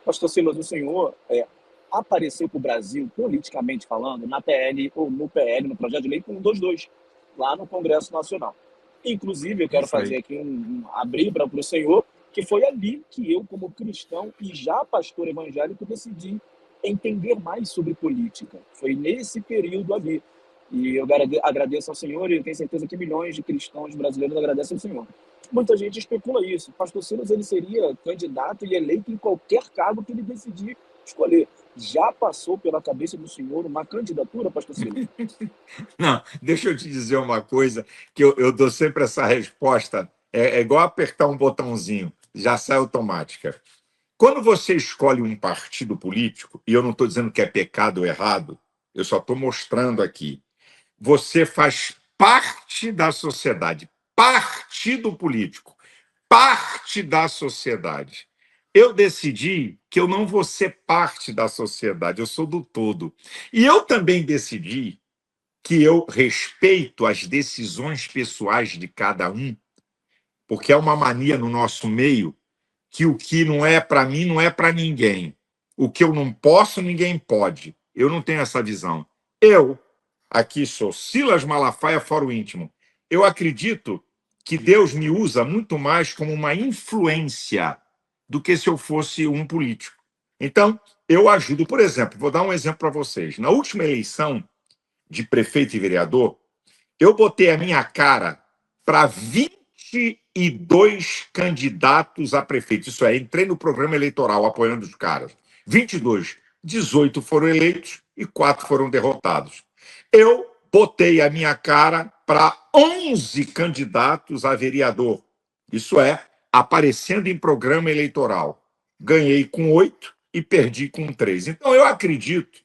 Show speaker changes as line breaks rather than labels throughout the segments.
Pastor Silas, o senhor apareceu para o Brasil, politicamente falando, na PL, ou no PL, no projeto de lei 122, lá no Congresso Nacional. Inclusive, eu quero
Isso
fazer
aí.
aqui abrir para o senhor, que foi ali que eu, como cristão e já pastor evangélico, decidi entender mais sobre política. Foi nesse período ali. E eu agradeço ao senhor e eu tenho certeza que milhões de cristãos brasileiros agradecem ao senhor. Muita gente especula isso. Pastor Silas, ele seria candidato e eleito em qualquer cargo que ele decidir escolher. Já passou pela cabeça do senhor uma candidatura, pastor Silas?
Não, deixa eu te dizer uma coisa, que eu dou sempre essa resposta. É igual apertar um botãozinho, já sai automática. Quando você escolhe um partido político, e eu não estou dizendo que é pecado ou errado, eu só estou mostrando aqui, você faz parte da sociedade, partido político, parte da sociedade. Eu decidi que eu não vou ser parte da sociedade, eu sou do todo. E eu também decidi que eu respeito as decisões pessoais de cada um, porque é uma mania no nosso meio que o que não é para mim não é para ninguém. O que eu não posso, ninguém pode. Eu não tenho essa visão. Eu, aqui sou Silas Malafaia, Fórum Íntimo. Eu acredito que Deus me usa muito mais como uma influência do que se eu fosse um político. Então, eu ajudo. Por exemplo, vou dar um exemplo para vocês. Na última eleição de prefeito e vereador, eu botei a minha cara para 22 candidatos a prefeito. Isso é, entrei no programa eleitoral apoiando os caras. 22. 18 foram eleitos e 4 foram derrotados. Eu botei a minha cara para 11 candidatos a vereador. Isso é, aparecendo em programa eleitoral. Ganhei com 8 e perdi com 3. Então, eu acredito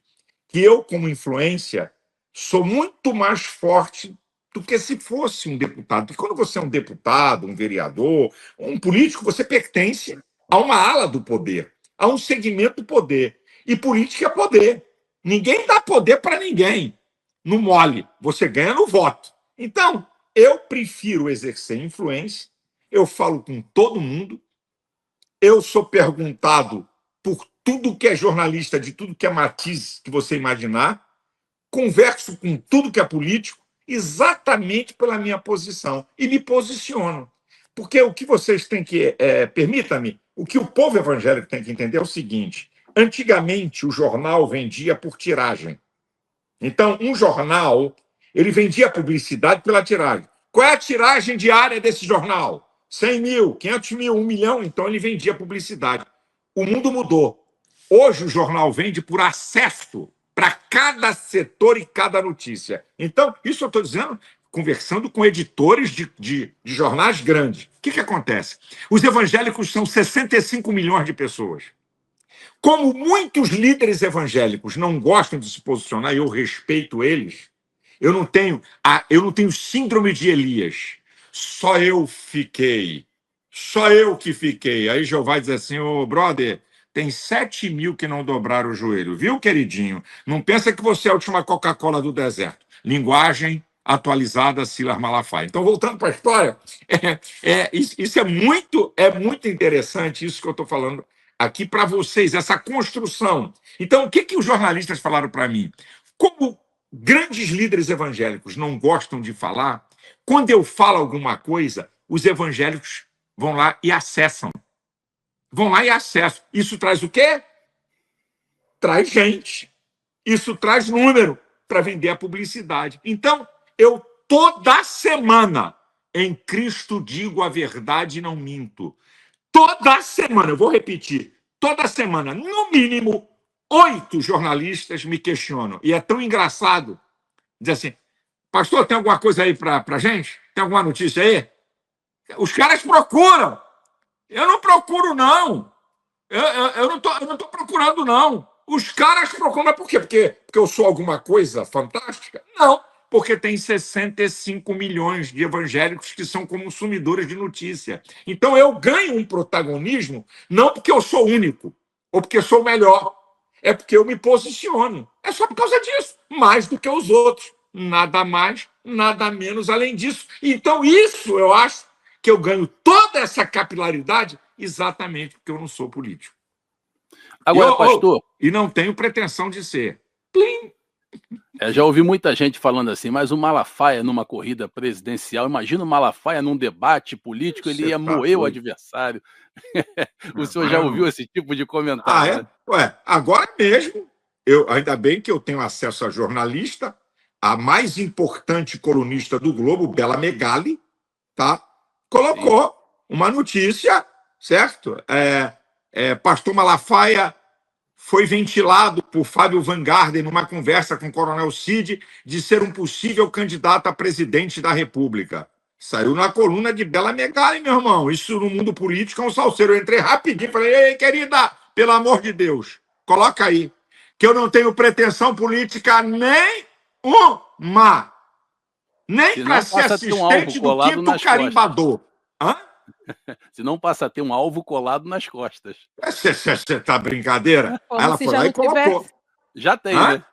que eu, como influência, sou muito mais forte do que se fosse um deputado. Porque quando você é um deputado, um vereador, um político, você pertence a uma ala do poder, a um segmento do poder. E política é poder. Ninguém dá poder para ninguém. No mole, você ganha no voto. Então, eu prefiro exercer influência, eu falo com todo mundo, eu sou perguntado por tudo que é jornalista, de tudo que é matiz que você imaginar, converso com tudo que é político, exatamente pela minha posição, e me posiciono. Porque o que vocês têm que, permita-me, o que o povo evangélico tem que entender é o seguinte: antigamente o jornal vendia por tiragem. Então, um jornal, ele vendia publicidade pela tiragem. Qual é a tiragem diária desse jornal? 100 mil, 500 mil, 1 milhão. Então, ele vendia publicidade. O mundo mudou. Hoje, o jornal vende por acesso para cada setor e cada notícia. Então, isso eu estou dizendo, conversando com editores de jornais grandes. O que acontece? Os evangélicos são 65 milhões de pessoas. Como muitos líderes evangélicos não gostam de se posicionar, e eu respeito eles, eu não tenho síndrome de Elias. Só eu fiquei. Só eu que fiquei. Aí Jeová diz assim: ô brother, tem 7 mil que não dobraram o joelho, viu, queridinho? Não pensa que você é a última Coca-Cola do deserto. Linguagem atualizada, Silas Malafaia. Então, voltando para a história, isso é muito interessante, isso que eu estou falando aqui para vocês, essa construção. Então, o que os jornalistas falaram para mim? Como grandes líderes evangélicos não gostam de falar, quando eu falo alguma coisa, os evangélicos vão lá e acessam. Vão lá e acessam. Isso traz o quê? Traz gente. Isso traz número para vender a publicidade. Então, eu toda semana em Cristo digo a verdade e não minto. Toda semana, eu vou repetir, toda semana, no mínimo, 8 jornalistas me questionam. E é tão engraçado dizer assim: pastor, tem alguma coisa aí para gente? Tem alguma notícia aí? Os caras procuram. Eu não procuro, não. Eu não tô procurando, não. Os caras procuram. Mas por quê? Porque eu sou alguma coisa fantástica? Não. Porque tem 65 milhões de evangélicos que são consumidores de notícia. Então eu ganho um protagonismo não porque eu sou único ou porque eu sou o melhor. É porque eu me posiciono. É só por causa disso. Mais do que os outros. Nada mais, nada menos além disso. Então isso eu acho que eu ganho toda essa capilaridade exatamente porque eu não sou político.
Agora, pastor,
E não tenho pretensão de ser. Plim!
já ouvi muita gente falando assim, mas o Malafaia numa corrida presidencial, imagina o Malafaia num debate político, ele
Você
ia
tá
moer o
doido.
adversário. O
Não,
senhor
mas
já
eu
ouviu
não.
esse tipo de
Ah,
comentário,
é?
né?
Ué, agora mesmo, ainda bem que eu tenho acesso a jornalista, a mais importante colunista do Globo, Bela Megali, tá?
Sim.
Colocou uma notícia, certo? Pastor Malafaia foi ventilado por Fábio Van Garden numa conversa com o Coronel Cid de ser um possível candidato a presidente da República. Saiu na coluna de Bela Megali, meu irmão. Isso no mundo político é um salseiro. Eu entrei rapidinho e falei, ei, querida, pelo amor de Deus, coloca aí, que eu não tenho pretensão política nenhuma, nem
Se
para
não
ser
passa a ter um alvo
assistente do
colado
quinto
nas costas.
carimbador. Hã?
Se não passa a ter um alvo colado nas costas.
Você tá brincadeira? Aí
Como
ela
se
foi
já
lá e
não
colocou.
tivesse.
Já tem,
Hã?
né?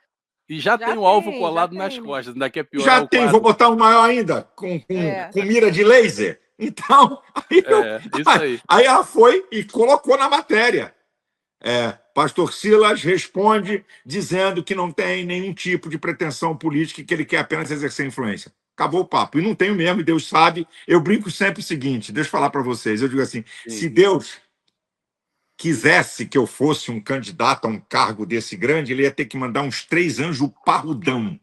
E já
Já
tem o alvo
tem, já
colado nas
tem, né?
costas, ainda quer piorar
Já
o
tem, vou
quadro.
botar um maior ainda,
É.
com mira de laser. Então,
Isso aí.
aí ela foi e colocou na matéria. Pastor Silas responde dizendo que não tem nenhum tipo de pretensão política e que ele quer apenas exercer influência. Acabou o papo. E não tenho mesmo, e Deus sabe. Eu brinco sempre o seguinte, deixa eu falar para vocês. Eu digo assim,
Sim.
se Deus quisesse que eu fosse um candidato a um cargo desse grande, ele ia ter que mandar uns 3 anjos parrudão,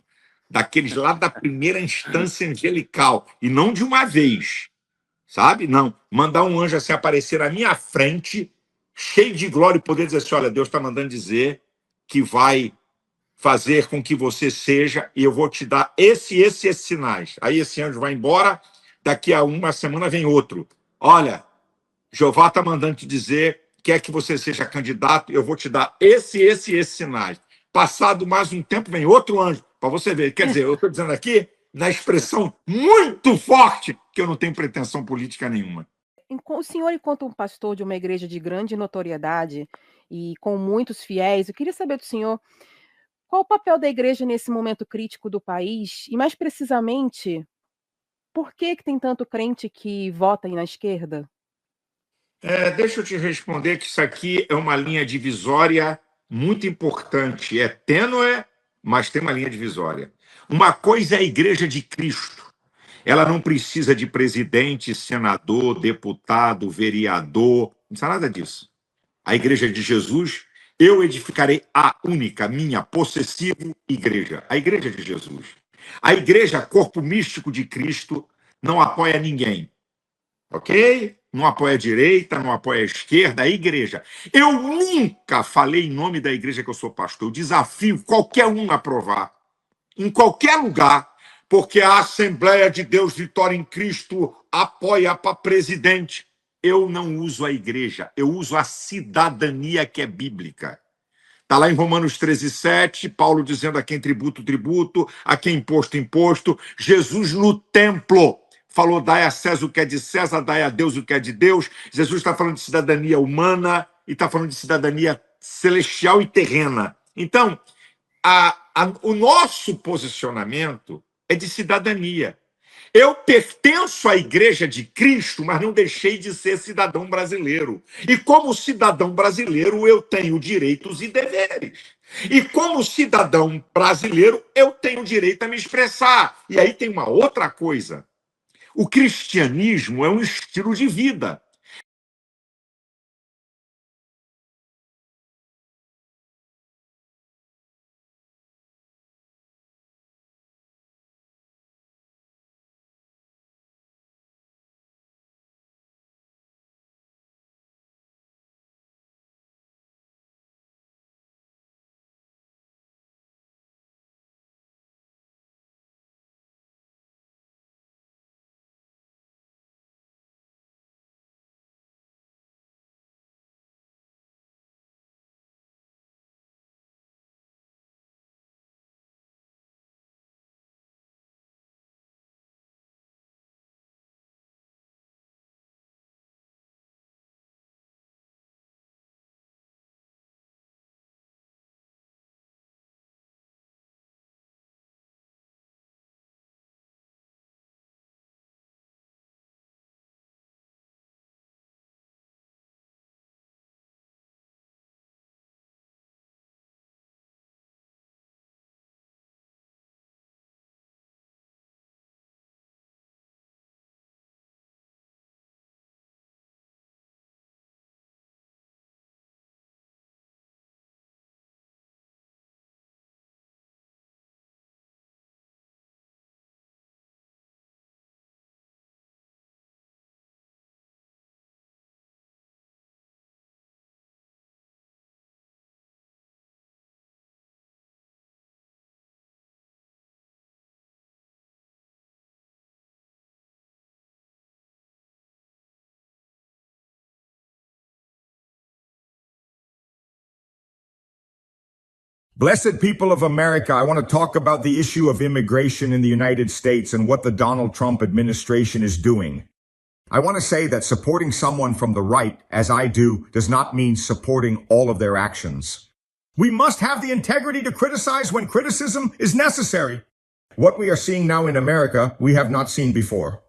daqueles lá da primeira instância angelical, e não de uma vez, sabe? Não, mandar um anjo assim aparecer na minha frente, cheio de glória e poder, dizer assim, olha, Deus está mandando dizer que vai fazer com que você seja, e eu vou te dar esses sinais. Aí esse anjo vai embora, daqui a uma semana vem outro. Olha, Jeová está mandando te dizer, quer que você seja candidato, eu vou te dar esses sinais. Passado mais um tempo, vem outro anjo, para você ver. Quer dizer, eu estou dizendo aqui, na expressão muito forte, que eu não tenho pretensão política nenhuma.
O senhor, enquanto um pastor de uma igreja de grande notoriedade e com muitos fiéis, eu queria saber do senhor qual o papel da igreja nesse momento crítico do país e, mais precisamente, por que tem tanto crente que vota aí na esquerda?
Deixa eu te responder que isso aqui é uma linha divisória muito importante. É tênue, mas tem uma linha divisória. Uma coisa é a Igreja de Cristo. Ela não precisa de presidente, senador, deputado, vereador, não precisa nada disso. A Igreja de Jesus, eu edificarei a única, minha, possessivo igreja, a Igreja de Jesus. A igreja, corpo místico de Cristo, não apoia ninguém. Ok? Não apoia a direita, não apoia a esquerda, a igreja. Eu nunca falei em nome da igreja que eu sou pastor. Eu desafio qualquer um a provar, em qualquer lugar, porque a Assembleia de Deus Vitória em Cristo apoia para presidente. Eu não uso a igreja, eu uso a cidadania que é bíblica. Está lá em Romanos 13:7, Paulo dizendo a quem tributo, tributo, a quem imposto, imposto. Jesus no templo falou, dai a César o que é de César, dai a Deus o que é de Deus. Jesus está falando de cidadania humana e está falando de cidadania celestial e terrena. Então, o nosso posicionamento é de cidadania. Eu pertenço à Igreja de Cristo, mas não deixei de ser cidadão brasileiro. E como cidadão brasileiro, eu tenho direitos e deveres. E como cidadão brasileiro, eu tenho direito a me expressar. E aí tem uma outra coisa. O cristianismo é um estilo de vida.
Blessed people of America, I want to talk about the issue of immigration in the United States and what the Donald Trump administration is doing. I want to say that supporting someone from the right, as I do, does not mean supporting all of their actions. We must have the integrity to criticize when criticism is necessary. What we are seeing now in America, we have not seen before.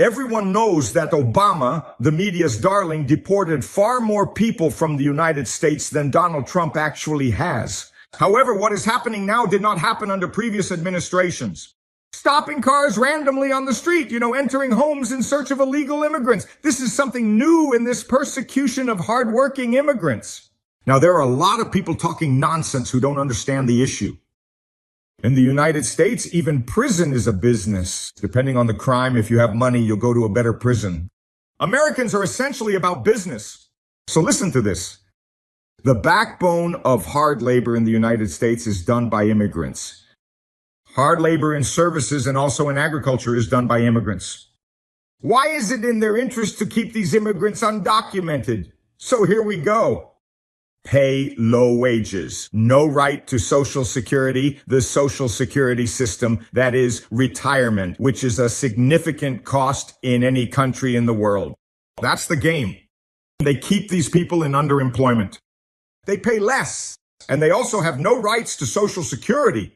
Everyone knows that Obama, the media's darling, deported far more people from the United States than Donald Trump actually has. However, what is happening now did not happen under previous administrations. Stopping cars randomly on the street, entering homes in search of illegal immigrants. This is something new in this persecution of hardworking immigrants. Now, there are a lot of people talking nonsense who don't understand the issue. In the United States, even prison is a business. Depending on the crime, if you have money, you'll go to a better prison. Americans are essentially about business. So listen to this. The backbone of hard labor in the United States is done by immigrants. Hard labor in services and also in agriculture is done by immigrants. Why is it in their interest to keep these immigrants undocumented? So here we go. Pay low wages, no right to Social Security, the Social Security system, that is retirement, which is a significant cost in any country in the world. That's the game. They keep these people in underemployment. They pay less, and they also have no rights to Social Security.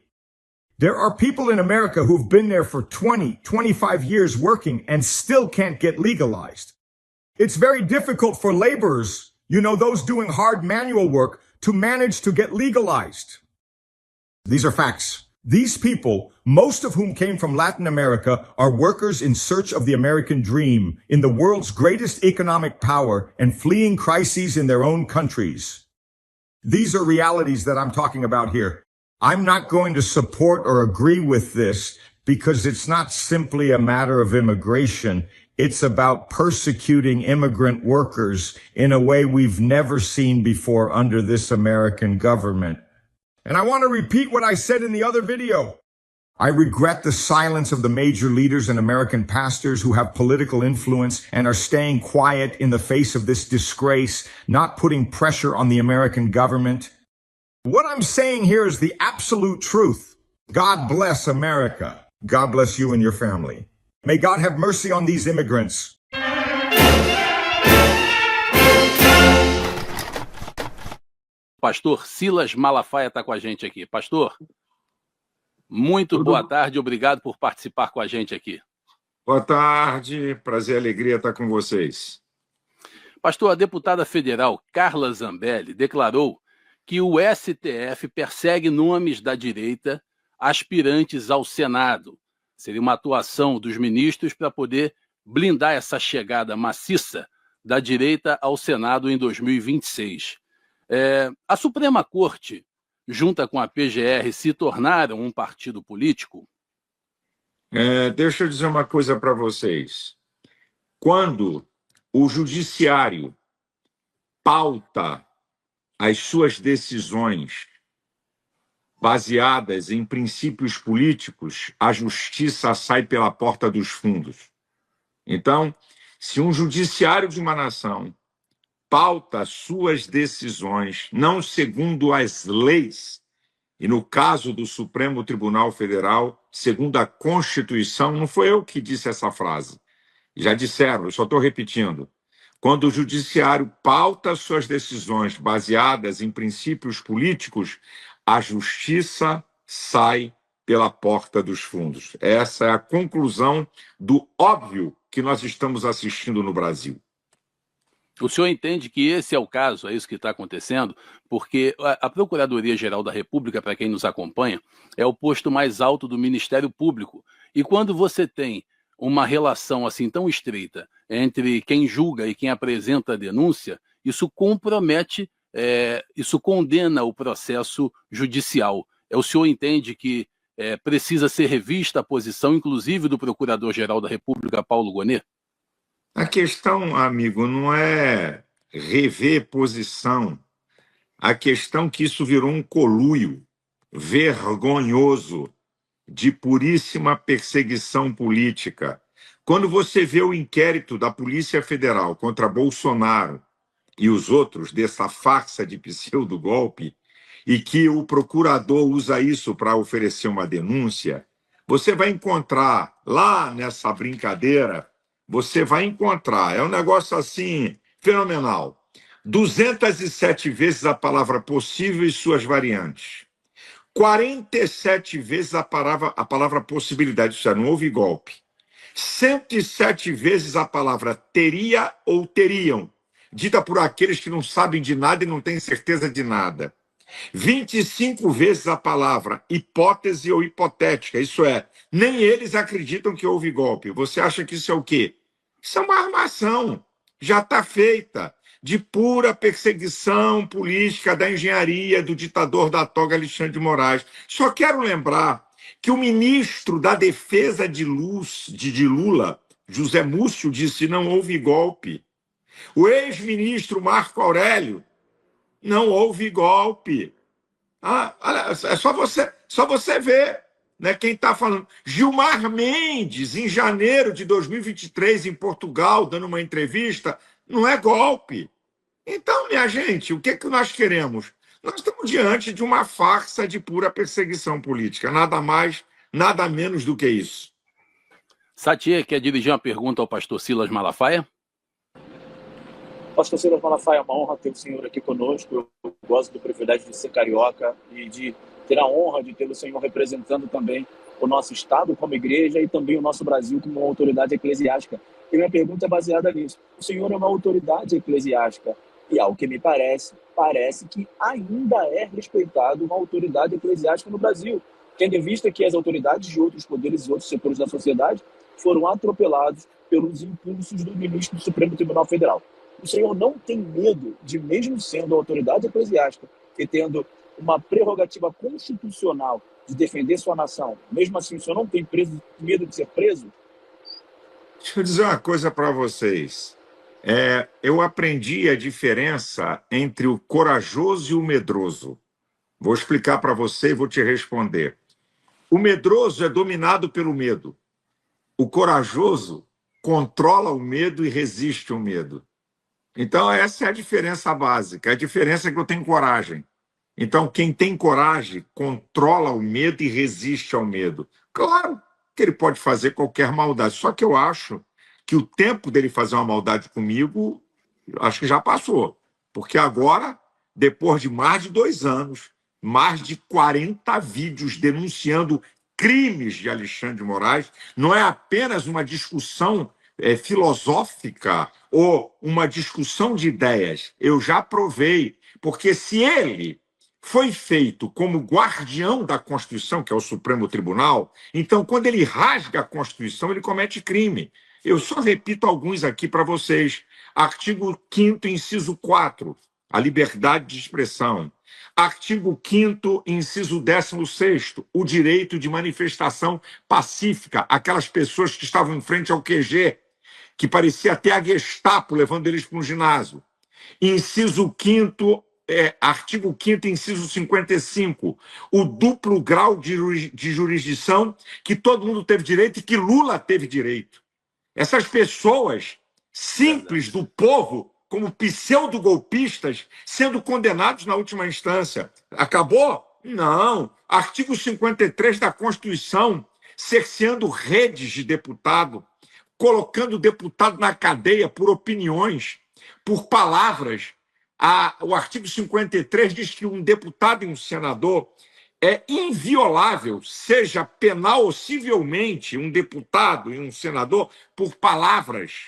There are people in America who've been there for 20, 25 years working and still can't get legalized. It's very difficult for laborers, those doing hard manual work, to manage to get legalized. These are facts. These people, most of whom came from Latin America, are workers in search of the American dream, in the world's greatest economic power, and fleeing crises in their own countries. These are realities that I'm talking about here. I'm not going to support or agree with this because it's not simply a matter of immigration. It's about persecuting immigrant workers in a way we've never seen before under this American government. And I want to repeat what I said in the other video. I regret the silence of the major leaders and American pastors who have political influence and are staying quiet in the face of this disgrace, not putting pressure on the American government. What I'm saying here is the absolute truth. God bless America. God bless you and your family. May God have mercy on these immigrants.
Pastor Silas Malafaia está com a gente aqui. Pastor, muito boa tarde, obrigado por participar com a gente aqui.
Boa tarde, prazer e alegria estar com vocês.
Pastor, a deputada federal Carla Zambelli declarou que o STF persegue nomes da direita aspirantes ao Senado. Seria uma atuação dos ministros para poder blindar essa chegada maciça da direita ao Senado em 2026. A Suprema Corte, junta com a PGR, se tornaram um partido político?
Deixa eu dizer uma coisa para vocês. Quando o judiciário pauta as suas decisões baseadas em princípios políticos, a justiça sai pela porta dos fundos. Então, se um judiciário de uma nação pauta suas decisões não segundo as leis, e no caso do Supremo Tribunal Federal, segundo a Constituição, não foi eu que disse essa frase, já disseram, eu só estou repetindo. Quando o judiciário pauta suas decisões baseadas em princípios políticos, a justiça sai pela porta dos fundos. Essa é a conclusão do óbvio que nós estamos assistindo no Brasil.
O senhor entende que esse é o caso, é isso que está acontecendo? Porque a Procuradoria-Geral da República, para quem nos acompanha, é o posto mais alto do Ministério Público. E quando você tem uma relação assim tão estreita entre quem julga e quem apresenta a denúncia, isso compromete, isso condena o processo judicial. O senhor entende que precisa ser revista a posição, inclusive, do Procurador-Geral da República, Paulo Gonet?
A questão, amigo, não é rever posição. A questão é que isso virou um conluio vergonhoso de puríssima perseguição política. Quando você vê o inquérito da Polícia Federal contra Bolsonaro e os outros dessa farsa de pseudo-golpe, e que o procurador usa isso para oferecer uma denúncia, você vai encontrar lá nessa brincadeira, você vai encontrar, é um negócio assim fenomenal, 207 vezes a palavra possível e suas variantes, 47 vezes a palavra possibilidade, isso é, não houve golpe, 107 vezes a palavra teria ou teriam, dita por aqueles que não sabem de nada e não têm certeza de nada. 25 vezes a palavra hipótese ou hipotética, isso é, nem eles acreditam que houve golpe. Você acha que isso é o quê? Isso é uma armação, já está feita, de pura perseguição política da engenharia do ditador da toga Alexandre de Moraes. Só quero lembrar que o ministro da Defesa de Lula, José Múcio, disse não houve golpe. O ex-ministro Marco Aurélio, não houve golpe. É só você ver, né, quem está falando. Gilmar Mendes, em janeiro de 2023, em Portugal, dando uma entrevista, não é golpe. Então, minha gente, o que nós queremos? Nós estamos diante de uma farsa de pura perseguição política. Nada mais, nada menos do que isso.
Satie, quer dirigir uma pergunta ao pastor Silas Malafaia?
Pastor Silas Malafaia, é uma honra ter o senhor aqui conosco. Eu gosto do privilégio de ser carioca e de ter a honra de ter o senhor representando também o nosso Estado como igreja e também o nosso Brasil como uma autoridade eclesiástica. E minha pergunta é baseada nisso. O senhor é uma autoridade eclesiástica e, ao que me parece que ainda é respeitado uma autoridade eclesiástica no Brasil, tendo em vista que as autoridades de outros poderes e outros setores da sociedade foram atropelados pelos impulsos do ministro do Supremo Tribunal Federal. O senhor não tem medo de, mesmo sendo autoridade eclesiástica e tendo uma prerrogativa constitucional de defender sua nação, mesmo assim o senhor não tem medo de ser preso?
Deixa eu dizer uma coisa para vocês. Eu aprendi a diferença entre o corajoso e o medroso. Vou explicar para você e vou te responder. O medroso é dominado pelo medo. O corajoso controla o medo e resiste ao medo. Então, essa é a diferença básica. A diferença é que eu tenho coragem. Então, quem tem coragem controla o medo e resiste ao medo. Claro que ele pode fazer qualquer maldade, só que eu acho que o tempo dele fazer uma maldade comigo, acho que já passou. Porque agora, depois de mais de 2 anos, mais de 40 vídeos denunciando crimes de Alexandre de Moraes, não é apenas uma discussão filosófica ou uma discussão de ideias. Eu já provei, porque se ele foi feito como guardião da Constituição, que é o Supremo Tribunal, então, quando ele rasga a Constituição, ele comete crime. Eu só repito alguns aqui para vocês. Artigo 5º, inciso 4, a liberdade de expressão. Artigo 5º, inciso 16º, o direito de manifestação pacífica. Aquelas pessoas que estavam em frente ao QG, que parecia até a Gestapo levando eles para um ginásio. Inciso 5º, artigo 5º, inciso 55, o duplo grau de jurisdição que todo mundo teve direito e que Lula teve direito. Essas pessoas simples do povo, como pseudo-golpistas, sendo condenados na última instância. Acabou? Não. Artigo 53 da Constituição, cerceando redes de deputado, colocando o deputado na cadeia por opiniões, por palavras. O artigo 53 diz que um deputado e um senador é inviolável, seja penal ou civilmente, um deputado e um senador, por palavras,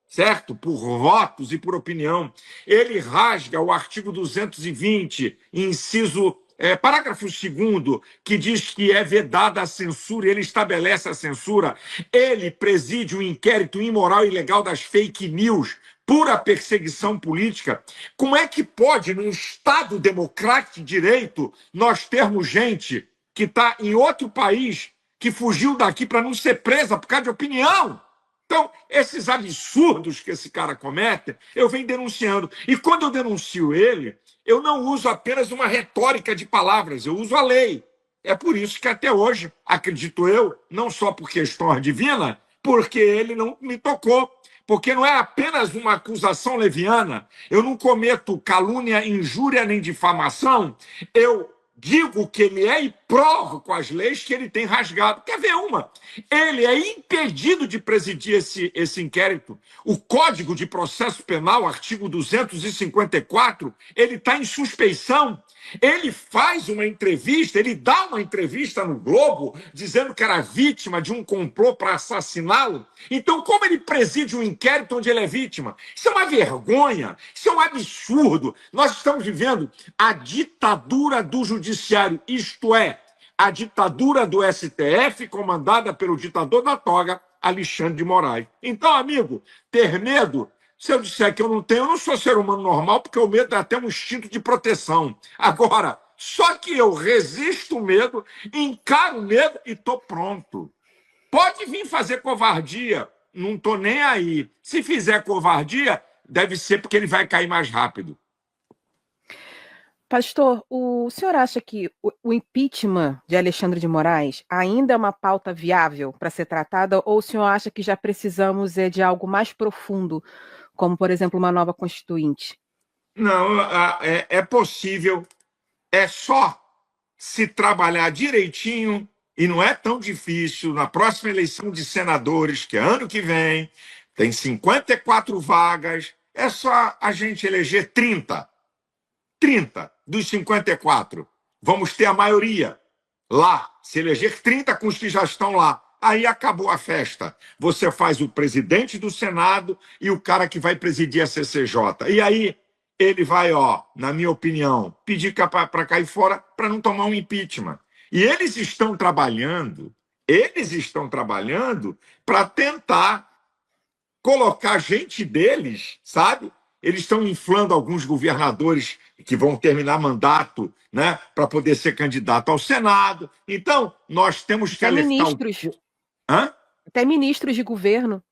certo? Por votos e por opinião. Ele rasga o artigo 220, inciso parágrafo 2º, que diz que é vedada a censura, ele estabelece a censura, ele preside o inquérito imoral e ilegal das fake news, pura perseguição política. Como é que pode, num Estado democrático de direito, nós termos gente que está em outro país, que fugiu daqui para não ser presa por causa de opinião? Então, esses absurdos que esse cara comete, eu venho denunciando. E quando eu denuncio ele, eu não uso apenas uma retórica de palavras, eu uso a lei. É por isso que até hoje, acredito eu, não só por questão divina, porque ele não me tocou. porque não é apenas uma acusação leviana, eu não cometo calúnia, injúria nem difamação, eu digo que ele é e provo com as leis que ele tem rasgado. Quer ver uma? Ele é impedido de presidir esse inquérito. O Código de Processo Penal, artigo 254, ele está em suspeição. Ele faz uma entrevista, ele dá uma entrevista no Globo, dizendo que era vítima de um complô para assassiná-lo. Então, como ele preside um inquérito onde ele é vítima? Isso é uma vergonha, isso é um absurdo. Nós estamos vivendo a ditadura do judiciário, isto é, a ditadura do STF, comandada pelo ditador da toga, Alexandre de Moraes. Então, amigo, ter medo... Se eu disser que eu não sou ser humano normal, porque o medo é até um instinto de proteção. Agora, só que eu resisto o medo, encaro o medo e estou pronto. Pode vir fazer covardia, não estou nem aí. Se fizer covardia, deve ser porque ele vai cair mais rápido.
Pastor, o senhor acha que o impeachment de Alexandre de Moraes ainda é uma pauta viável para ser tratada, ou o senhor acha que já precisamos de algo mais profundo, como, por exemplo, uma nova constituinte?
Não, é possível, é só se trabalhar direitinho, e não é tão difícil. Na próxima eleição de senadores, que é ano que vem, tem 54 vagas, é só a gente eleger 30 dos 54. Vamos ter a maioria lá, se eleger 30 com os que já estão lá. Aí acabou a festa. Você faz o presidente do Senado e o cara que vai presidir a CCJ. E aí ele vai, na minha opinião, pedir para cair fora para não tomar um impeachment. E eles estão trabalhando para tentar colocar gente deles, sabe? Eles estão inflando alguns governadores que vão terminar mandato, né, para poder ser candidato ao Senado. Então, nós temos que alertar...
Ministros.
Hã?
Até ministros de governo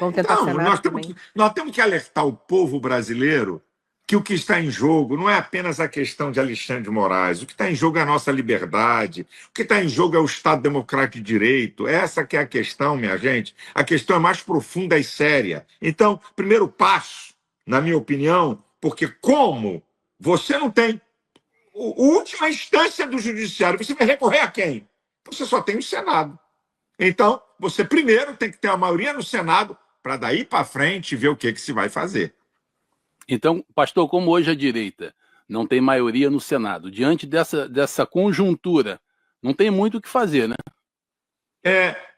vão tentar Senado também.
Nós temos que alertar o povo brasileiro que o que está em jogo não é apenas a questão de Alexandre de Moraes. O que está em jogo é a nossa liberdade. O que está em jogo é o Estado Democrático de Direito. Essa que é a questão, minha gente. A questão é mais profunda e séria. Então, primeiro passo, na minha opinião, porque como você não tem a última instância do judiciário, você vai recorrer a quem? Você só tem o Senado. Então, você primeiro tem que ter a maioria no Senado para daí para frente ver o que se vai fazer.
Então, pastor, como hoje a direita não tem maioria no Senado, diante dessa conjuntura, não tem muito o que fazer, né?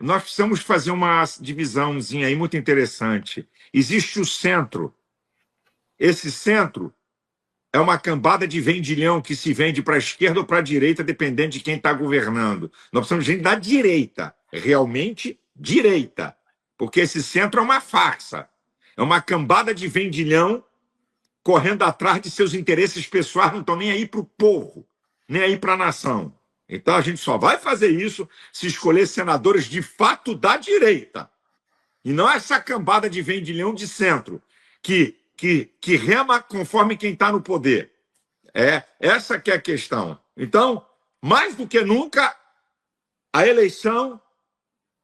Nós precisamos fazer uma divisãozinha aí muito interessante. Existe o centro. Esse centro é uma cambada de vendilhão que se vende para a esquerda ou para a direita, dependendo de quem está governando. Nós precisamos de gente da direita, realmente direita, porque esse centro é uma farsa. É uma cambada de vendilhão correndo atrás de seus interesses pessoais, não estão nem aí para o povo, nem aí para a nação. Então a gente só vai fazer isso se escolher senadores de fato da direita. E não essa cambada de vendilhão de centro, que rema conforme quem está no poder. Essa que é a questão. Então, mais do que nunca, a eleição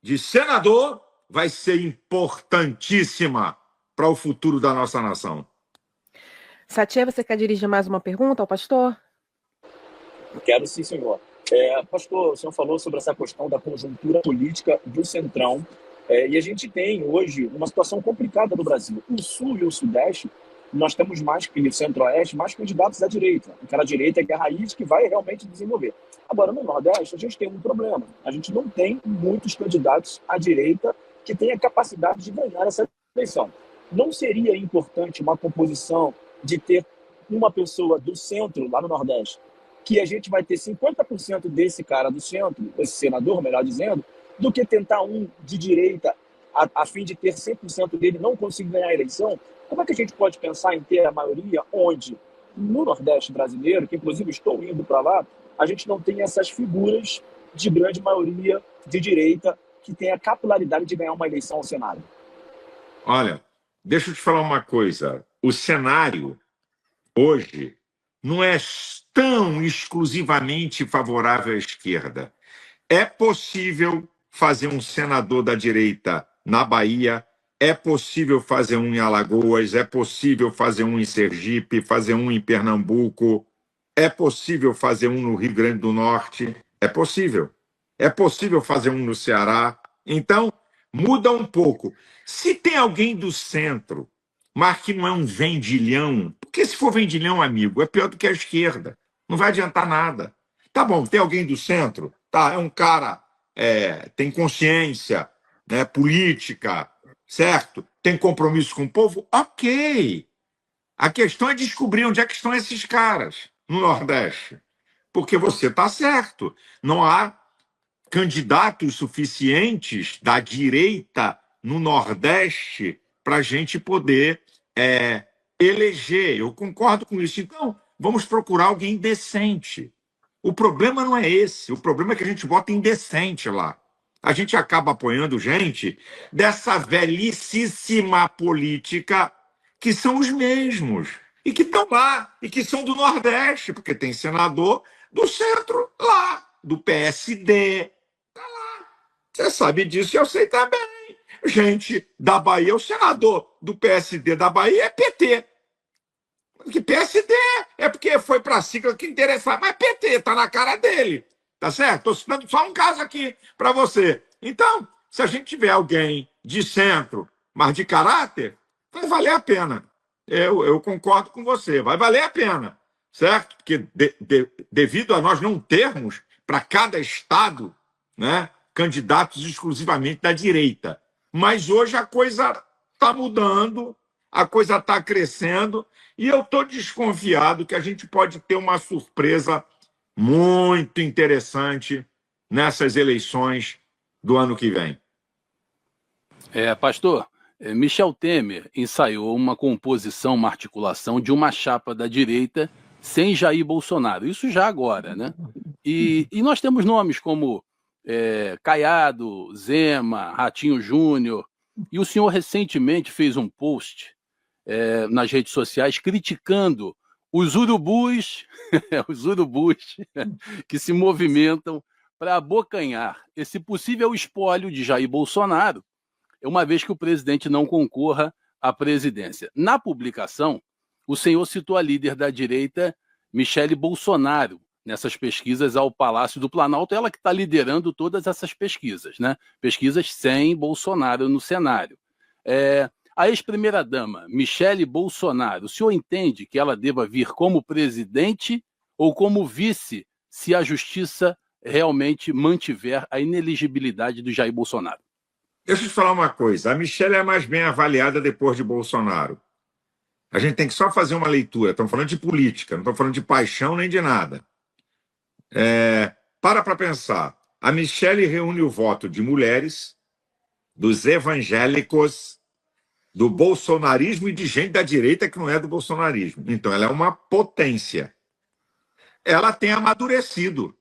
de senador vai ser importantíssima para o futuro da nossa nação.
Satia, você quer dirigir mais uma pergunta ao pastor?
Quero sim, senhor. Pastor, o senhor falou sobre essa questão da conjuntura política do Centrão. E a gente tem hoje uma situação complicada no Brasil. O Sul e o Sudeste, nós temos mais, e o Centro-Oeste, mais candidatos à direita. Aquela direita que é a raiz que vai realmente desenvolver. Agora, no Nordeste, a gente tem um problema. A gente não tem muitos candidatos à direita que tenham capacidade de ganhar essa eleição. Não seria importante uma composição de ter uma pessoa do centro, lá no Nordeste, que a gente vai ter 50% desse cara do centro, esse senador, melhor dizendo, do que tentar um de direita a fim de ter 100% dele não conseguir ganhar a eleição? Como é que a gente pode pensar em ter a maioria onde, no Nordeste brasileiro, que inclusive estou indo para lá, a gente não tem essas figuras de grande maioria de direita que tem a capilaridade de ganhar uma eleição ao Senado?
Olha, deixa eu te falar uma coisa. O cenário, hoje, não é tão exclusivamente favorável à esquerda. É possível fazer um senador da direita na Bahia, É possível fazer um em Alagoas, é possível fazer um em Sergipe, fazer um em Pernambuco, é possível fazer um no Rio Grande do Norte, é possível. É possível fazer um no Ceará. Então, muda um pouco. Se tem alguém do centro, mas que não é um vendilhão, porque se for vendilhão, amigo, é pior do que a esquerda. Não vai adiantar nada. Tá bom, tem alguém do centro? Tá, é um cara, tem consciência, né, política, certo? Tem compromisso com o povo? Ok. A questão é descobrir onde é que estão esses caras no Nordeste. Porque você está certo. Não há candidatos suficientes da direita no Nordeste para a gente poder eleger. Eu concordo com isso. Então, vamos procurar alguém decente. O problema não é esse. O problema é que a gente bota indecente lá. A gente acaba apoiando gente dessa velhíssima política que são os mesmos. E que estão lá, e que são do Nordeste, porque tem senador do centro lá, do PSD. Você sabe disso e eu sei também. Gente da Bahia, o senador do PSD da Bahia é PT. Porque PSD é porque foi para a sigla que interessava. Mas PT está na cara dele. Tá certo? Estou citando só um caso aqui para você. Então, se a gente tiver alguém de centro, mas de caráter, vai valer a pena. Eu concordo com você. Vai valer a pena. Certo? Porque devido a nós não termos para cada estado, né, candidatos exclusivamente da direita. Mas hoje a coisa está mudando, a coisa está crescendo, e eu estou desconfiado que a gente pode ter uma surpresa muito interessante nessas eleições do ano que vem.
Pastor, Michel Temer ensaiou uma composição, uma articulação de uma chapa da direita sem Jair Bolsonaro. Isso já agora, né? E nós temos nomes como Caiado, Zema, Ratinho Júnior, e o senhor recentemente fez um post nas redes sociais criticando os urubus, os urubus que se movimentam para abocanhar esse possível espólio de Jair Bolsonaro, uma vez que o presidente não concorra à presidência. Na publicação, o senhor citou a líder da direita, Michele Bolsonaro, nessas pesquisas ao Palácio do Planalto, ela que está liderando todas essas pesquisas, né? Pesquisas sem Bolsonaro no cenário. A ex-primeira-dama, Michele Bolsonaro, o senhor entende que ela deva vir como presidente ou como vice, se a justiça realmente mantiver a inelegibilidade do Jair Bolsonaro?
Deixa eu te falar uma coisa. A Michelle é mais bem avaliada depois de Bolsonaro. A gente tem que só fazer uma leitura. Estamos falando de política, não estamos falando de paixão nem de nada. Para pensar. A Michelle reúne o voto de mulheres, dos evangélicos, do bolsonarismo e de gente da direita que não é do bolsonarismo. Então, ela é uma potência. Ela tem amadurecido.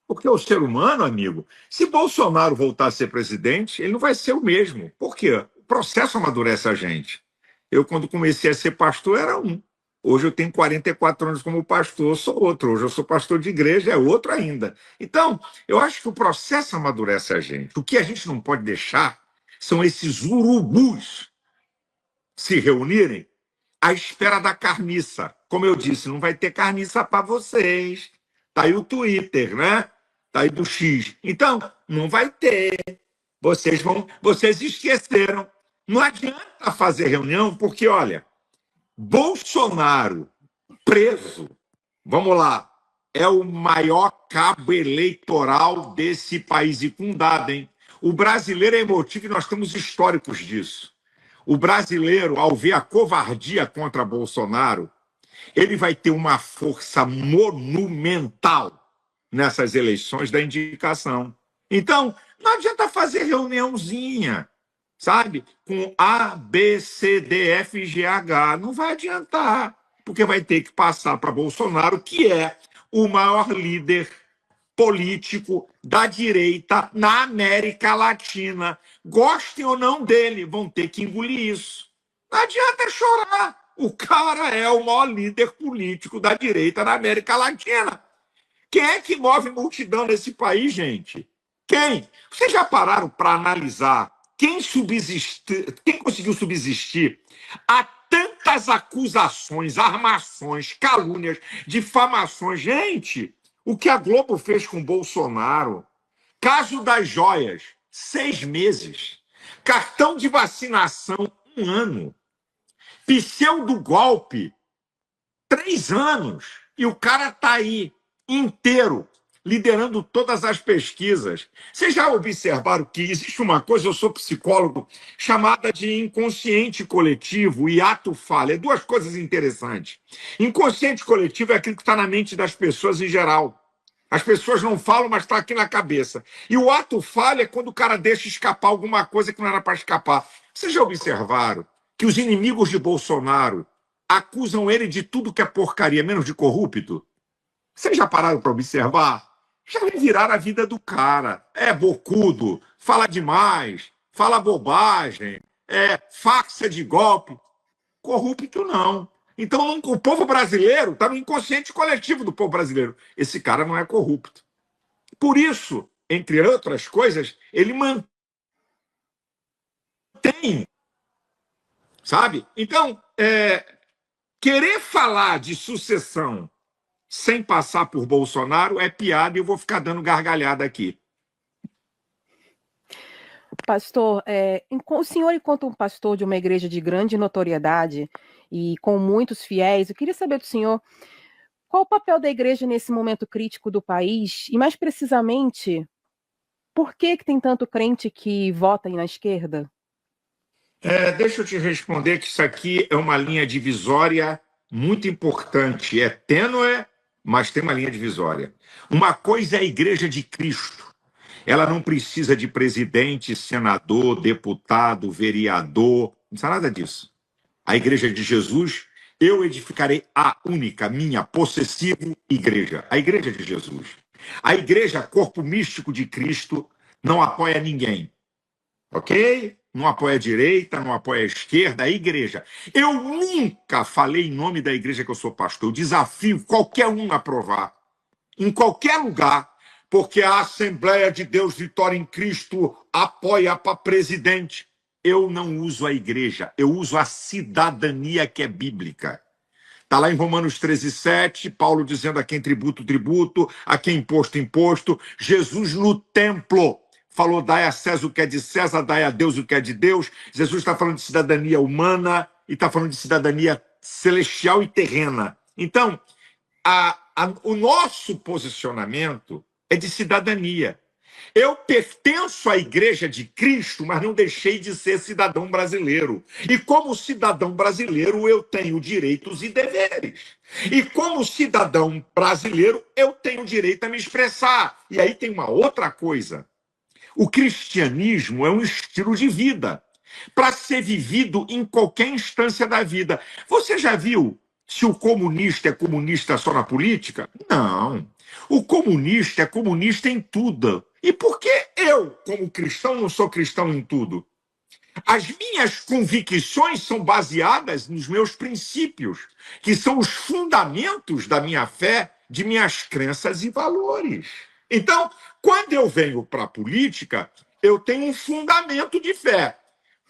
Porque o ser humano, amigo, se Bolsonaro voltar a ser presidente, ele não vai ser o mesmo. Por quê? O processo amadurece a gente. Eu, quando comecei a ser pastor, era um. Hoje eu tenho 44 anos como pastor, sou outro. Hoje eu sou pastor de igreja, é outro ainda. Então, eu acho que o processo amadurece a gente. O que a gente não pode deixar são esses urubus se reunirem à espera da carniça. Como eu disse, não vai ter carniça para vocês. Tá aí o Twitter, né? Tá aí do X. Então, não vai ter. Vocês esqueceram. Não adianta fazer reunião, porque, olha, Bolsonaro preso, vamos lá, é o maior cabo eleitoral desse país, e com dado, hein? O brasileiro é emotivo e nós temos históricos disso. O brasileiro, ao ver a covardia contra Bolsonaro, ele vai ter uma força monumental nessas eleições da indicação. Então, não adianta fazer reuniãozinha, sabe? Com A, B, C, D, F, G, H. Não vai adiantar, porque vai ter que passar para Bolsonaro, que é o maior líder político da direita na América Latina. Gostem ou não dele, vão ter que engolir isso. Não adianta chorar. O cara é o maior líder político da direita na América Latina. Quem é que move multidão nesse país, gente? Quem? Vocês já pararam para analisar quem conseguiu subsistir a tantas acusações, armações, calúnias, difamações. Gente, o que a Globo fez com Bolsonaro, caso das joias, 6 meses, cartão de vacinação, 1 ano, pseudo-golpe, 3 anos, e o cara está aí, inteiro, liderando todas as pesquisas. Vocês já observaram que existe uma coisa, eu sou psicólogo, chamada de inconsciente coletivo e ato falha. É 2 coisas interessantes. Inconsciente coletivo é aquilo que está na mente das pessoas em geral. As pessoas não falam, mas está aqui na cabeça. E o ato falha é quando o cara deixa escapar alguma coisa que não era para escapar. Vocês já observaram que os inimigos de Bolsonaro acusam ele de tudo que é porcaria, menos de corrupto? Vocês já pararam para observar? Já reviraram a vida do cara. É bocudo, fala demais, fala bobagem, faxa de golpe. Corrupto não. Então o povo brasileiro está no inconsciente coletivo do povo brasileiro. Esse cara não é corrupto. Por isso, entre outras coisas, ele mantém, sabe? Então, querer falar de sucessão sem passar por Bolsonaro é piada e eu vou ficar dando gargalhada aqui.
Pastor, o senhor, enquanto um pastor de uma igreja de grande notoriedade e com muitos fiéis, eu queria saber do senhor qual o papel da igreja nesse momento crítico do país e, mais precisamente, por que tem tanto crente que vota aí na esquerda?
Deixa eu te responder que isso aqui é uma linha divisória muito importante. É tênue, mas tem uma linha divisória. Uma coisa é a Igreja de Cristo. Ela não precisa de presidente, senador, deputado, vereador, não precisa nada disso. A Igreja de Jesus, eu edificarei a única, minha, possessivo igreja. A Igreja de Jesus. A igreja, corpo místico de Cristo, não apoia ninguém. Ok? Não apoia a direita, não apoia a esquerda, a igreja. Eu nunca falei em nome da igreja que eu sou pastor. Eu desafio qualquer um a provar. Em qualquer lugar. Porque a Assembleia de Deus Vitória em Cristo apoia para presidente. Eu não uso a igreja. Eu uso a cidadania que é bíblica. Está lá em Romanos 13:7, Paulo dizendo a quem tributo, tributo, a quem imposto, imposto. Jesus no templo falou, dai a César o que é de César, dai a Deus o que é de Deus. Jesus está falando de cidadania humana e está falando de cidadania celestial e terrena. Então, o nosso posicionamento é de cidadania. Eu pertenço à Igreja de Cristo, mas não deixei de ser cidadão brasileiro. E como cidadão brasileiro, eu tenho direitos e deveres. E como cidadão brasileiro, eu tenho direito a me expressar. E aí tem uma outra coisa. O cristianismo é um estilo de vida para ser vivido em qualquer instância da vida. Você já viu se o comunista é comunista só na política? Não. O comunista é comunista em tudo. E por que eu, como cristão, não sou cristão em tudo? As minhas convicções são baseadas nos meus princípios, que são os fundamentos da minha fé, de minhas crenças e valores. Então, quando eu venho para a política, eu tenho um fundamento de fé.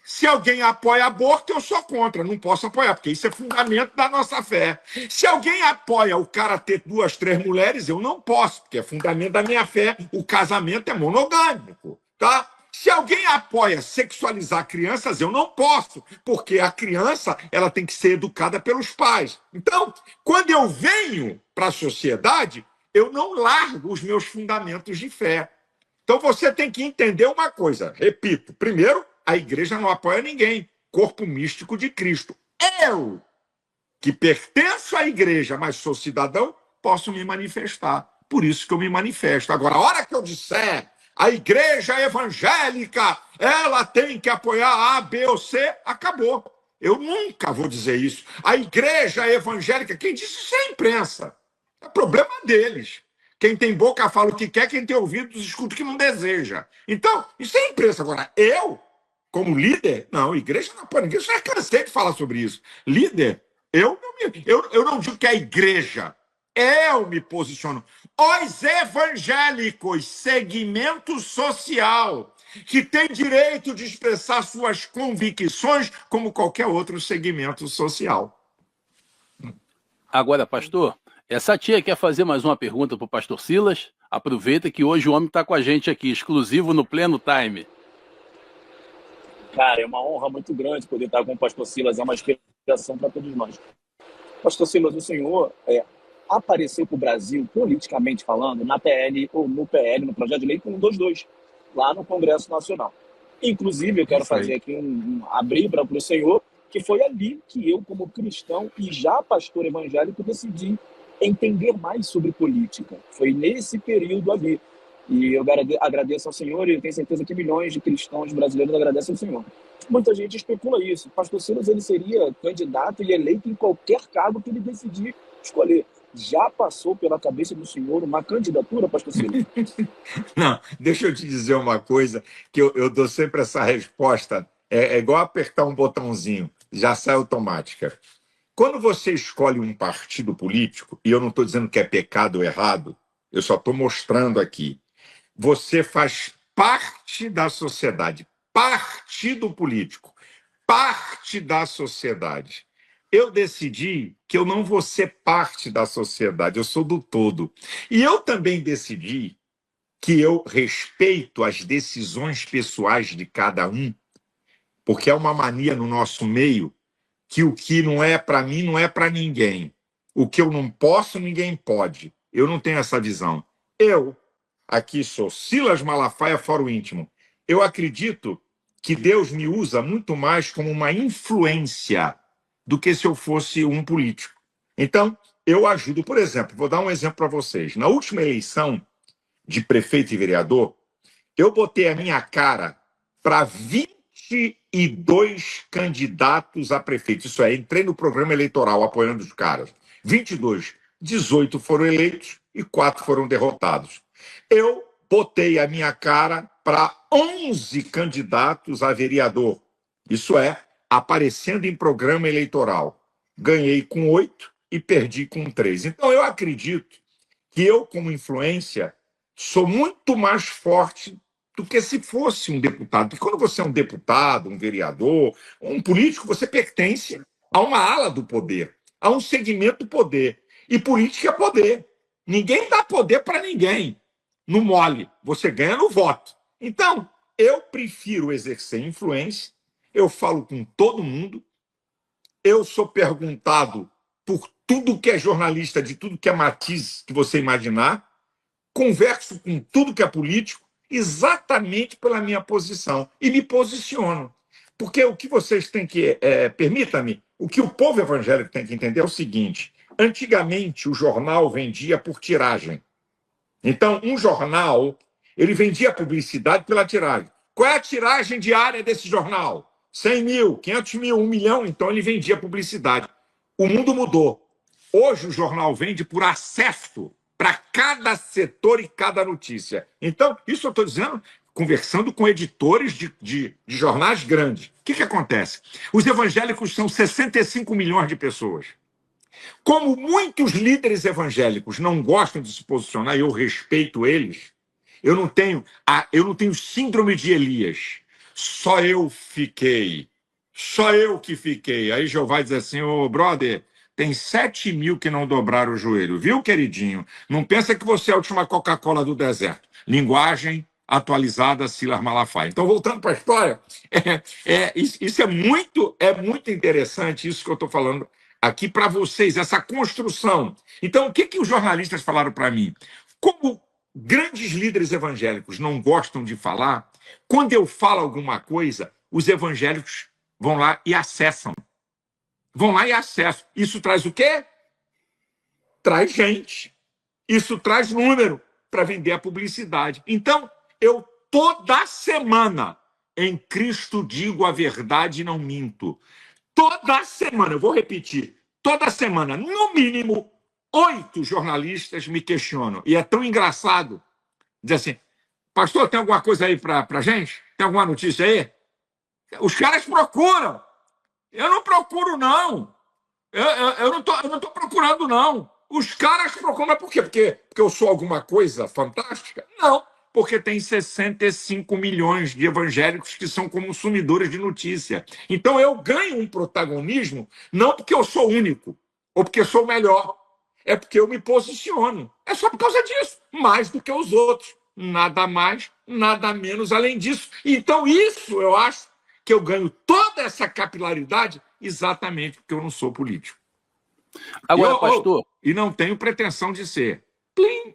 Se alguém apoia aborto, eu sou contra, não posso apoiar, porque isso é fundamento da nossa fé. Se alguém apoia o cara ter 2, 3 mulheres, eu não posso, porque é fundamento da minha fé, o casamento é monogâmico, tá? Se alguém apoia sexualizar crianças, eu não posso, porque a criança ela tem que ser educada pelos pais. Então, quando eu venho para a sociedade, eu não largo os meus fundamentos de fé. Então, você tem que entender uma coisa. Repito, primeiro, a igreja não apoia ninguém. Corpo místico de Cristo. Eu, que pertenço à igreja, mas sou cidadão, posso me manifestar. Por isso que eu me manifesto. Agora, a hora que eu disser a igreja evangélica, ela tem que apoiar A, B ou C, acabou. Eu nunca vou dizer isso. A igreja evangélica, quem disse isso é a imprensa. É problema deles. Quem tem boca fala o que quer, quem tem ouvidos escuta o que não deseja. Então, isso é a imprensa. Agora, eu, como líder, não, igreja não apoia ninguém. Eu já cansei de falar sobre isso. Líder, eu não digo que é a igreja. Eu me posiciono. Os evangélicos, segmento social, que tem direito de expressar suas convicções como qualquer outro segmento social.
Agora, pastor, essa tia quer fazer mais uma pergunta para o pastor Silas. Aproveita que hoje o homem está com a gente aqui, exclusivo no Pleno Time.
Cara, é uma honra muito grande poder estar com o pastor Silas, é uma inspiração para todos nós. Pastor Silas, o senhor apareceu para o Brasil, politicamente falando, na PL, ou no PL, no projeto de lei 122, lá no Congresso Nacional. Inclusive, eu quero fazer aqui abrir para o senhor, que foi ali que eu, como cristão e já pastor evangélico, decidi entender mais sobre política. Foi nesse período ali. E eu agradeço ao Senhor, e eu tenho certeza que milhões de cristãos brasileiros agradecem ao Senhor. Muita gente especula isso. Pastor Silas, ele seria candidato e eleito em qualquer cargo que ele decidir escolher. Já passou pela cabeça do senhor uma candidatura, pastor Silas?
Não, deixa eu te dizer uma coisa, que eu dou sempre essa resposta, é igual apertar um botãozinho, já sai automática. Quando você escolhe um partido político, e eu não estou dizendo que é pecado ou errado, eu só estou mostrando aqui, você faz parte da sociedade, partido político, parte da sociedade. Eu decidi que eu não vou ser parte da sociedade, eu sou do todo. E eu também decidi que eu respeito as decisões pessoais de cada um, porque é uma mania no nosso meio que o que não é para mim não é para ninguém. O que eu não posso, ninguém pode. Eu não tenho essa visão. Eu, aqui sou Silas Malafaia, Fórum Íntimo. Eu acredito que Deus me usa muito mais como uma influência do que se eu fosse um político. Então, eu ajudo. Por exemplo, vou dar um exemplo para vocês. Na última eleição de prefeito e vereador, eu botei a minha cara para 22 candidatos a prefeito. Isso é, entrei no programa eleitoral apoiando os caras. 22. 18 foram eleitos e 4 foram derrotados. Eu botei a minha cara para 11 candidatos a vereador. Isso é, aparecendo em programa eleitoral. Ganhei com 8 e perdi com 3. Então, eu acredito que eu, como influência, sou muito mais forte do que se fosse um deputado. Porque quando você é um deputado, um vereador, um político, você pertence a uma ala do poder, a um segmento do poder. E política é poder. Ninguém dá poder para ninguém. No mole, você ganha no voto. Então, eu prefiro exercer influência, eu falo com todo mundo, eu sou perguntado por tudo que é jornalista, de tudo que é matiz que você imaginar, converso com tudo que é político, exatamente pela minha posição, e me posiciono. Porque o que vocês têm que... permita-me, o que o povo evangélico tem que entender é o seguinte: antigamente o jornal vendia por tiragem. Então, um jornal, ele vendia publicidade pela tiragem. Qual é a tiragem diária desse jornal? 100 mil, 500 mil, 1 milhão, então ele vendia publicidade. O mundo mudou. Hoje o jornal vende por acesso para cada setor e cada notícia. Então, isso eu estou dizendo, conversando com editores de jornais grandes. O que acontece? Os evangélicos são 65 milhões de pessoas. Como muitos líderes evangélicos não gostam de se posicionar, e eu respeito eles, eu não tenho síndrome de Elias. Só eu que fiquei. Aí Jeová diz assim: ô brother, tem 7 mil que não dobraram o joelho, viu, queridinho? Não pensa que você é a última Coca-Cola do deserto. Linguagem atualizada, Silas Malafaia. Então, voltando para a história, isso é muito interessante, isso que eu estou falando aqui para vocês, essa construção. Então, o que os jornalistas falaram para mim? Como grandes líderes evangélicos não gostam de falar, quando eu falo alguma coisa, os evangélicos vão lá e acessam. Vão lá e acessam. Isso traz o quê? Traz gente. Isso traz número para vender a publicidade. Então, eu toda semana, em Cristo digo a verdade e não minto. Toda semana, eu vou repetir, toda semana, no mínimo, 8 jornalistas me questionam. E é tão engraçado dizer assim: pastor, tem alguma coisa aí para gente? Tem alguma notícia aí? Os caras procuram. Eu não procuro, não. Eu não tô procurando, não. Os caras procuram. Mas por quê? Porque eu sou alguma coisa fantástica? Não. porque tem 65 milhões de evangélicos que são consumidores de notícia. Então eu ganho um protagonismo não porque eu sou único ou porque sou o melhor, é porque eu me posiciono. É só por causa disso, mais do que os outros. Nada mais, nada menos além disso. Então isso eu acho que eu ganho toda essa capilaridade exatamente porque eu não sou político.
Agora, pastor...
E não tenho pretensão de ser. Plim!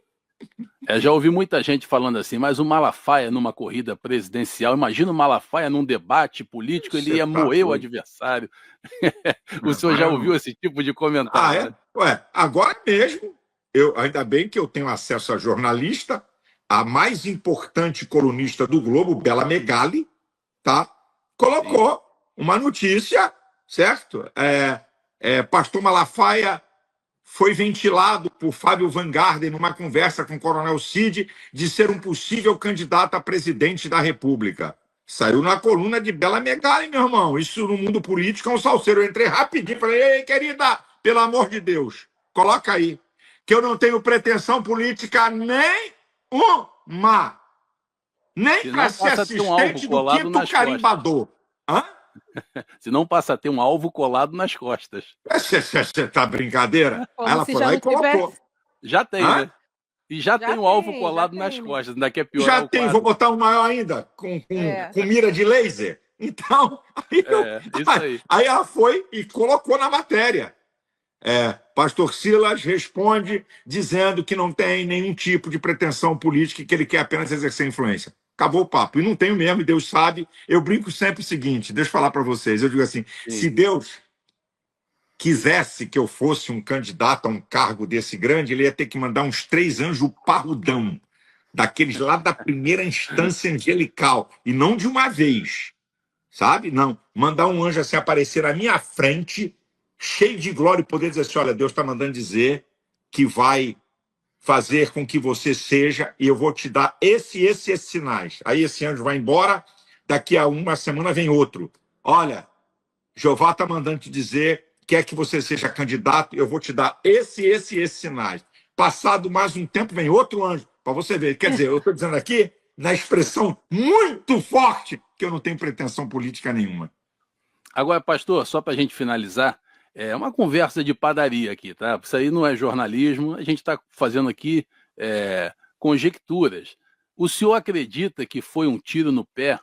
Já ouvi muita gente falando assim, mas o Malafaia numa corrida presidencial, imagina o Malafaia num debate político, ele ia moer o adversário. O senhor já ouviu esse tipo de comentário?
Ah, é? Ué, agora mesmo, ainda bem que eu tenho acesso a jornalista, a mais importante colunista do Globo, Bela Megali, tá? Colocou uma notícia, certo? Pastor Malafaia foi ventilado por Fábio Van Garden numa conversa com o Coronel Cid de ser um possível candidato a presidente da República. Saiu na coluna de Bela Megali, meu irmão. Isso no mundo político é um salseiro. Eu entrei rapidinho e falei, ei, querida, pelo amor de Deus, coloca aí, que eu não tenho pretensão política nenhuma. Nem para ser assistente do quinto carimbador. Hã?
Se não passa a ter um alvo colado nas costas.
Você tá brincadeira? Aí ela foi lá e colocou.
Já tem, né? E já tem um alvo colado nas costas. Ainda quer piorar
já tem, vou botar um maior ainda, com mira de laser. Então, aí ela foi e colocou na matéria. Pastor Silas responde dizendo que não tem nenhum tipo de pretensão política e que ele quer apenas exercer influência. Acabou o papo. E não tenho mesmo, e Deus sabe. Eu brinco sempre o seguinte, deixa eu falar para vocês. Eu digo assim, se Deus quisesse que eu fosse um candidato a um cargo desse grande, ele ia ter que mandar uns 3 anjos parrudão, daqueles lá da primeira instância angelical, e não de uma vez, sabe? Não, mandar um anjo assim aparecer à minha frente, cheio de glória e poder, dizer assim, olha, Deus está mandando dizer que vai fazer com que você seja, e eu vou te dar esses sinais. Aí esse anjo vai embora, daqui a uma semana vem outro. Olha, Jeová está mandando te dizer, quer que você seja candidato, eu vou te dar esses sinais. Passado mais um tempo, vem outro anjo, para você ver. Quer dizer, eu estou dizendo aqui, na expressão muito forte, que eu não tenho pretensão política nenhuma.
Agora, pastor, só para a gente finalizar, é uma conversa de padaria aqui, tá? Isso aí não é jornalismo, a gente está fazendo aqui conjecturas. O senhor acredita que foi um tiro no pé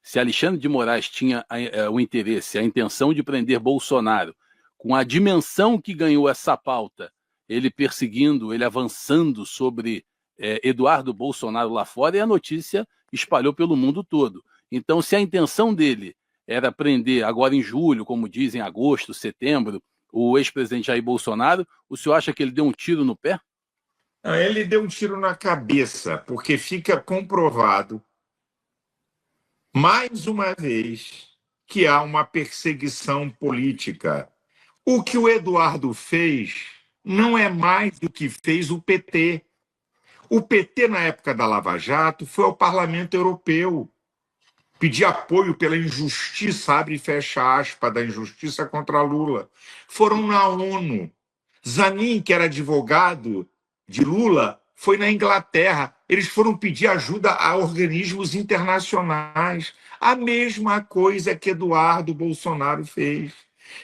se Alexandre de Moraes tinha o interesse, a intenção de prender Bolsonaro, com a dimensão que ganhou essa pauta, ele perseguindo, ele avançando sobre Eduardo Bolsonaro lá fora, e a notícia espalhou pelo mundo todo. Então, se a intenção dele era prender agora em julho, como dizem, agosto, setembro, o ex-presidente Jair Bolsonaro, o senhor acha que ele deu um tiro no pé?
Não, ele deu um tiro na cabeça, porque fica comprovado, mais uma vez, que há uma perseguição política. O que o Eduardo fez não é mais do que fez o PT. O PT, na época da Lava Jato, foi ao Parlamento Europeu pedir apoio pela injustiça, abre e fecha aspas, da injustiça contra Lula. Foram na ONU. Zanin, que era advogado de Lula, foi na Inglaterra. Eles foram pedir ajuda a organismos internacionais. A mesma coisa que Eduardo Bolsonaro fez.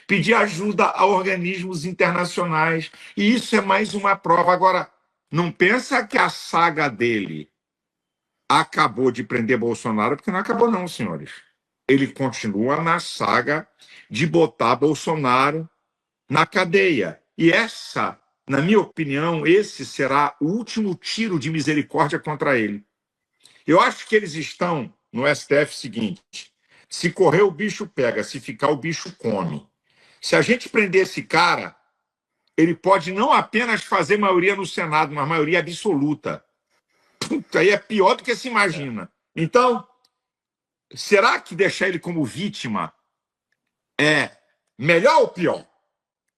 Pedir ajuda a organismos internacionais. E isso é mais uma prova. Agora, não pensa que a saga dele acabou de prender Bolsonaro, porque não acabou não, senhores. Ele continua na saga de botar Bolsonaro na cadeia. E essa, na minha opinião, esse será o último tiro de misericórdia contra ele. Eu acho que eles estão no STF seguinte, se correr o bicho pega, se ficar o bicho come. Se a gente prender esse cara, ele pode não apenas fazer maioria no Senado, mas maioria absoluta. Puta, aí é pior do que se imagina. Então, será que deixar ele como vítima é melhor ou pior?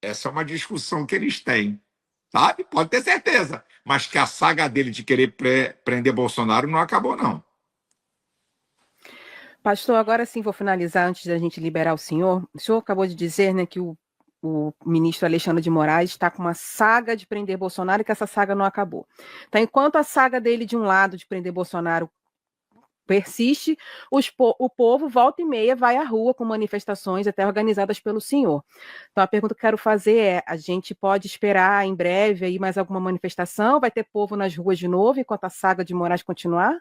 Essa é uma discussão que eles têm, sabe? Pode ter certeza. Mas que a saga dele de querer prender Bolsonaro não acabou, não.
Pastor, agora sim vou finalizar antes da gente liberar o senhor. O senhor acabou de dizer, né, que o o ministro Alexandre de Moraes está com uma saga de prender Bolsonaro e que essa saga não acabou. Então, enquanto a saga dele, de um lado, de prender Bolsonaro, persiste, o povo, volta e meia, vai à rua com manifestações até organizadas pelo senhor. Então, a pergunta que eu quero fazer é, a gente pode esperar em breve aí mais alguma manifestação? Vai ter povo nas ruas de novo enquanto a saga de Moraes continuar?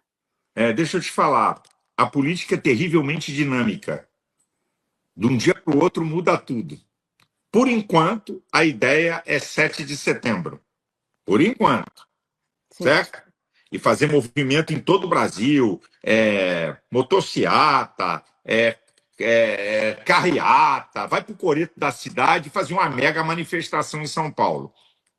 Deixa eu te falar, a política é terrivelmente dinâmica. De um dia para o outro muda tudo. Por enquanto, a ideia é 7 de setembro. Por enquanto. Sim. Certo? E fazer movimento em todo o Brasil, motociata, carreata, vai para o coreto da cidade e fazer uma mega manifestação em São Paulo.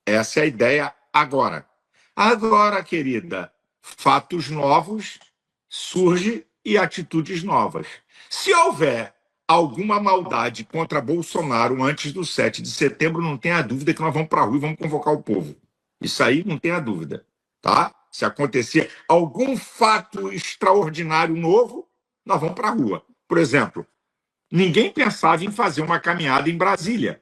Essa é a ideia agora. Agora, querida, fatos novos surgem e atitudes novas. Se houver alguma maldade contra Bolsonaro antes do 7 de setembro, não tenha dúvida que nós vamos para a rua e vamos convocar o povo. Isso aí não tenha dúvida, tá? Se acontecer algum fato extraordinário novo, nós vamos para a rua. Por exemplo, ninguém pensava em fazer uma caminhada em Brasília.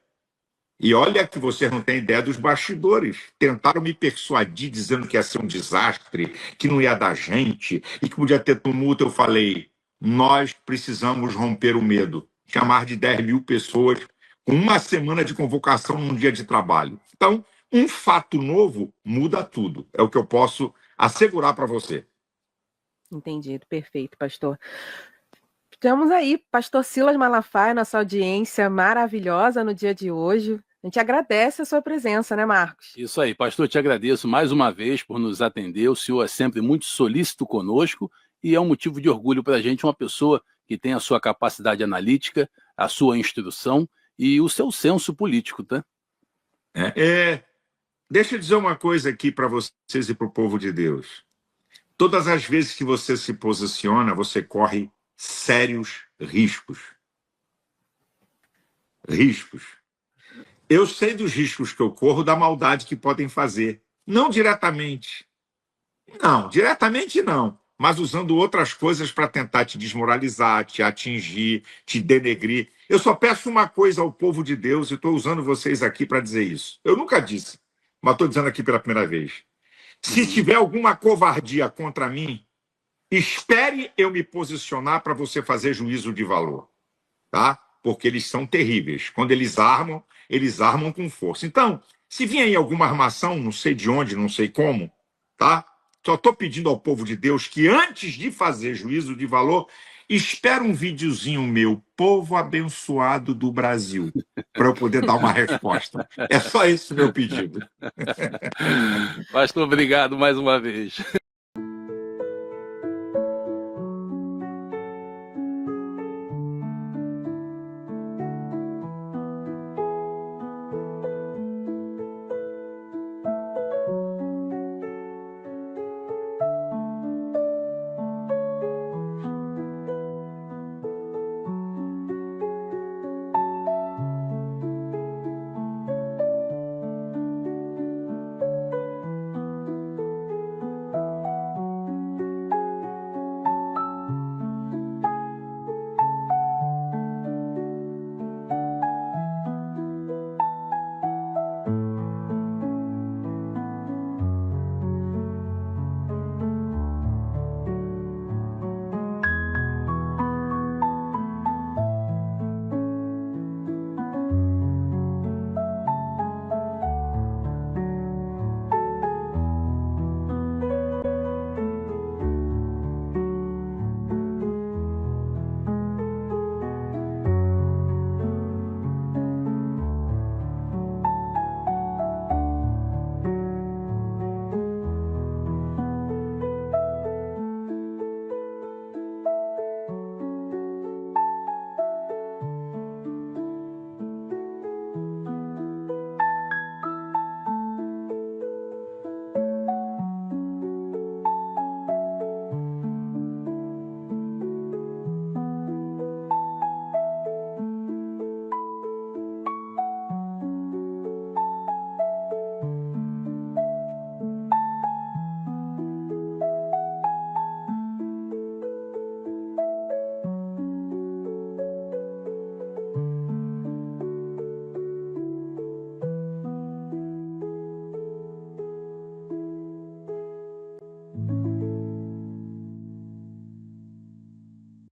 E olha que vocês não têm ideia dos bastidores. Tentaram me persuadir dizendo que ia ser um desastre, que não ia dar gente e que podia ter tumulto. Eu falei, nós precisamos romper o medo. Tinha mais de 10 mil pessoas com uma semana de convocação num dia de trabalho. Então, um fato novo muda tudo. É o que eu posso assegurar para você.
Entendido, perfeito, pastor. Temos aí pastor Silas Malafaia, nossa audiência maravilhosa no dia de hoje. A gente agradece a sua presença, né, Marcos?
Isso aí, pastor, te agradeço mais uma vez por nos atender. O senhor é sempre muito solícito conosco e é um motivo de orgulho para a gente, uma pessoa que tem a sua capacidade analítica, a sua instrução e o seu senso político, tá?
Deixa eu dizer uma coisa aqui para vocês e para o povo de Deus. Todas as vezes que você se posiciona, você corre sérios riscos. Riscos. Eu sei dos riscos que eu corro, da maldade que podem fazer. Não diretamente. Não, diretamente não. Mas usando outras coisas para tentar te desmoralizar, te atingir, te denegrir. Eu só peço uma coisa ao povo de Deus e estou usando vocês aqui para dizer isso. Eu nunca disse, mas estou dizendo aqui pela primeira vez. Se tiver alguma covardia contra mim, espere eu me posicionar para você fazer juízo de valor, tá? Porque eles são terríveis. Quando eles armam com força. Então, se vier aí alguma armação, não sei de onde, não sei como, tá? Só estou pedindo ao povo de Deus que antes de fazer juízo de valor, espera um videozinho meu, povo abençoado do Brasil, para eu poder dar uma resposta. É só esse o meu pedido.
Pastor, obrigado mais uma vez.